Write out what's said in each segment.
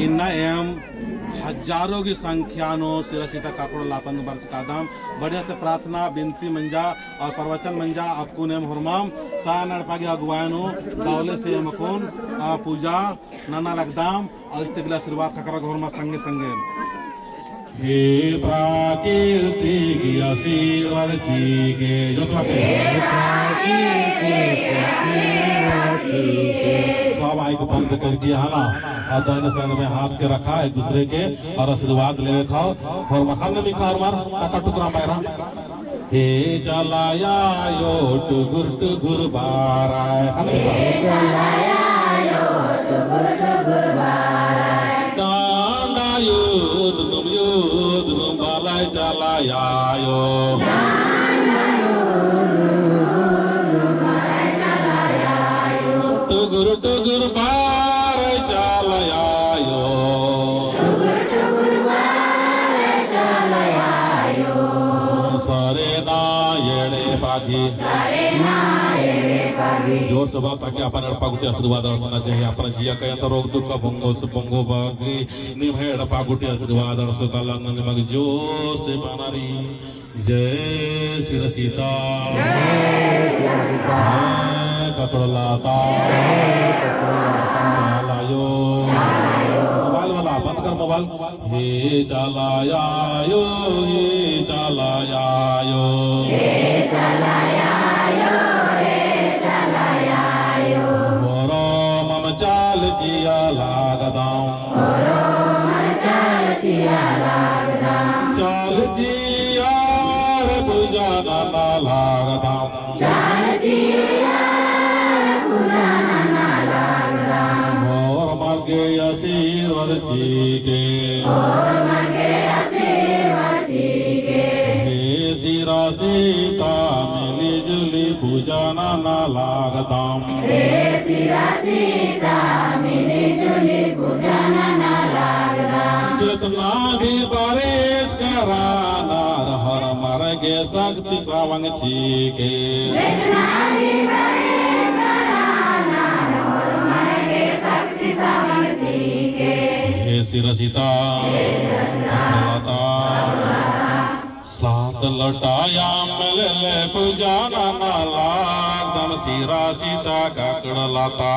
इन M हजारों की संख्यानो सिरसिता काकड़ लातन बरस कादम बढ़िया से प्रार्थना विनती मंजा और प्रवचन मंजा आपको नेम हुरमाम सा नड़पागी अगुवायनो दौले से मकोन पूजा नाना लगदाम और इस्तेगला आशीर्वाद खकरा हुरमा संगे संगे हे प्राकृति की आशीर्वाद चीके जो सब आई को बंद कर दिया है ना और दाहिने साइड में हाथ के रखा एक दूसरे के और आशीर्वाद ले खाओ और मखान ने मिखा और मार काका टुकड़ा पायरा हे चलाया यो टुगुर बाराय हे चलाया यो टुगुर बाराय डांडा युद्ध नुम बालाय चलाया यो टुगुर बाराय चलाया यो सारे ना येड़े जोर से बात ताकि अपन अड़पागुटी आशीर्वाद अड़सना चाहिए अपन जिया कहीं तो रोग दुख का भंगो बागी निभे अड़पागुटी आशीर्वाद अड़सो काला निमग जोर से बना दी जय श्री सीता ककड़लाता लायो मोबाइल वाला बंद कर मोबाइल हे चलाया यो मोरो मम चाल जिया लागदाम चाल जिया रे पूजा नाना लागदाम मोर मार्गे आशीर्वाद चीके हे सिरा सीता मिली जुली पूजा नाना लागदाम जितना भी बारिश कराना हर मार्गे शक्ति सावंग चीके हे सिरसिता लता सात लटाया मिले पूजा नाना लागदम सिरा सीता काकड़ लाता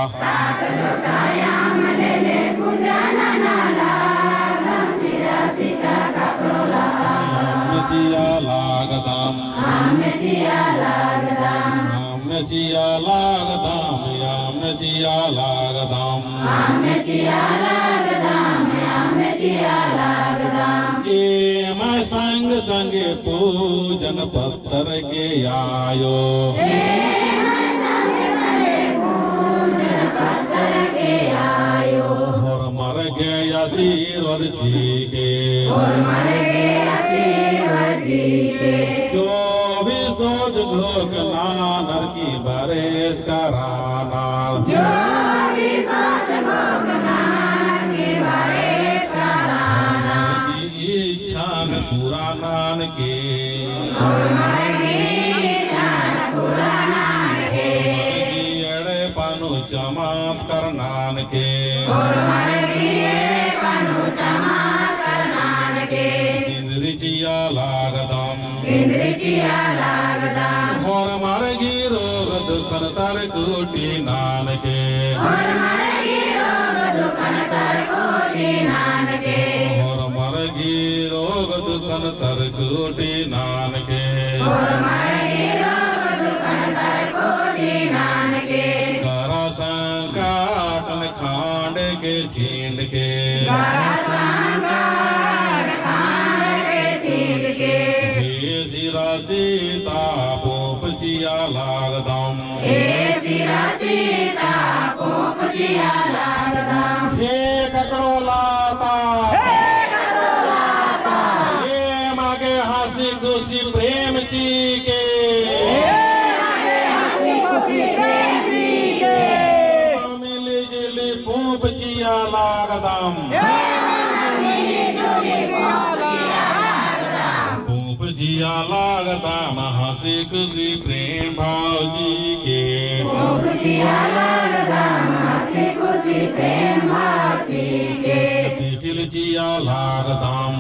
जिया लागदाम जिया लागदाम ये मैं संग संगे पूजन पत्थर के आयो और मर गए आशीर्वाद चीके जो भी सोच लोक नानर की बरेस कराना इच्छा पूरा नान के एड़े पानु चमत्कार नान के सिंदरी चिया लागदाम और मारगी रोग दुखन तर कोटि नान के और मारगी रोग दुखन तर कोटि नान के करा संकटन खांड के छींड के हे सिरा सीता पोप जिया लागदाम हे ककड़ो लाता हे मागे हंसी खुशी प्रेम जी के मिली जुली पोप जिया लागदाम जिया लागदाम हंसी खुशी प्रेम भाव जी के जिया लागदाम हंसी खुशी प्रेम भाव जी के Cicilcia lagdam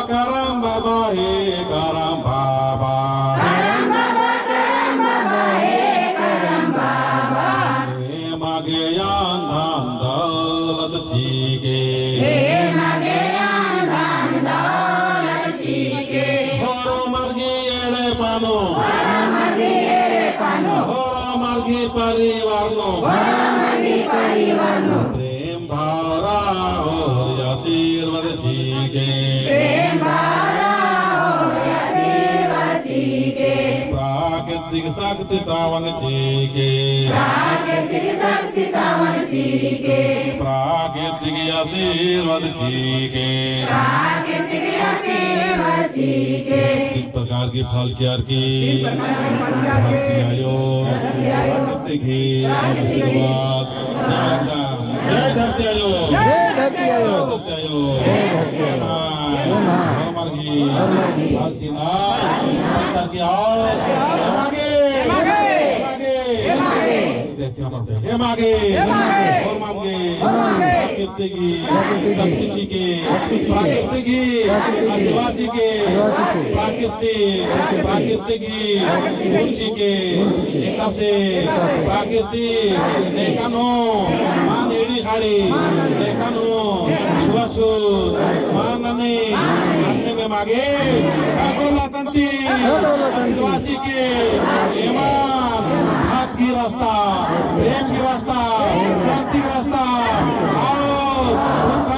Karam baba he karam baba He mage yan daulat chike Horo margi ere pano Horo margi parivarno Prem bhara aur आशीर्वाद चीके प्राकृतिक शक्ति सावन चीके प्राकृतिक आशीर्वाद चीके तीन प्रकार की फल शेयर की आयो प्राकृतिक ही आशीर्वाद जय धरती आयो मागे आदिवासी के ईमान हाथ की रास्ता प्रेम की रास्ता शांति की रास्ता और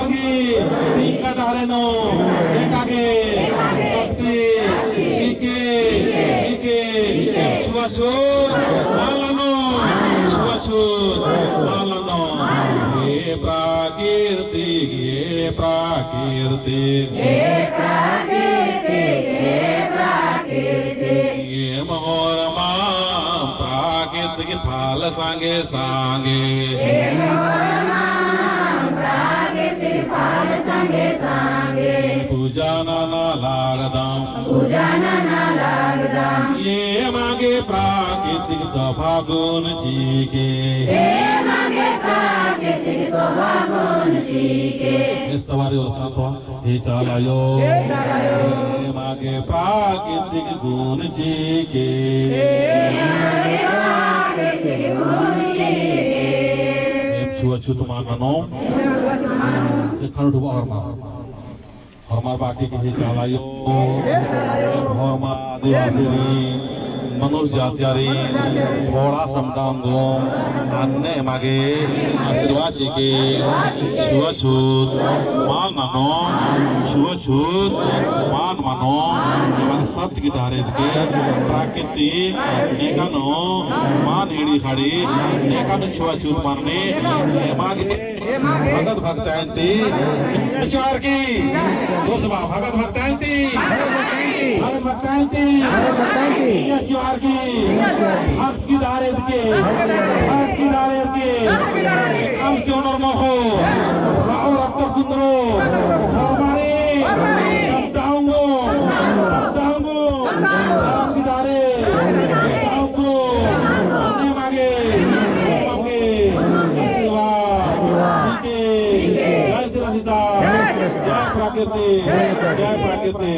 तीन कटारे नो एक आगे शक्ति सीखे सीखे छुआछूत मालनो छुआछूत मालनो ये प्राकृतिक ये मोरमा प्राकृतिक फल सांगे सांगे पूजा नाना लागदाम ये मागे प्राकृतिक सभा गुण चीके सवारी और सातवा हे चालायो मागे प्राकृतिक गुण चीके छुआछूत मानो खंड और मार बाकी की चालायो और आदिवासी मनुष्य जात्यारी थोड़ा समटांगो अन्य मागे आशीर्वाद के छुआछूत मान मानो छुआछूत मान मानो हमारे सत्य की धारे के प्राकृतिक नेकानो मान हेड़ी खाड़ी नेकानो छुआछूत मारने मागे भगत भक्तांती विचार की दोस्तों भगत भक्तांती भक्त की दारे के काम से उनर मोहो राव रक्त पुत्रो हमारे सप्ताहंगो धर्म की दारे सप्ताहंगो हमने मागे जय श्री सीता जय प्राकृति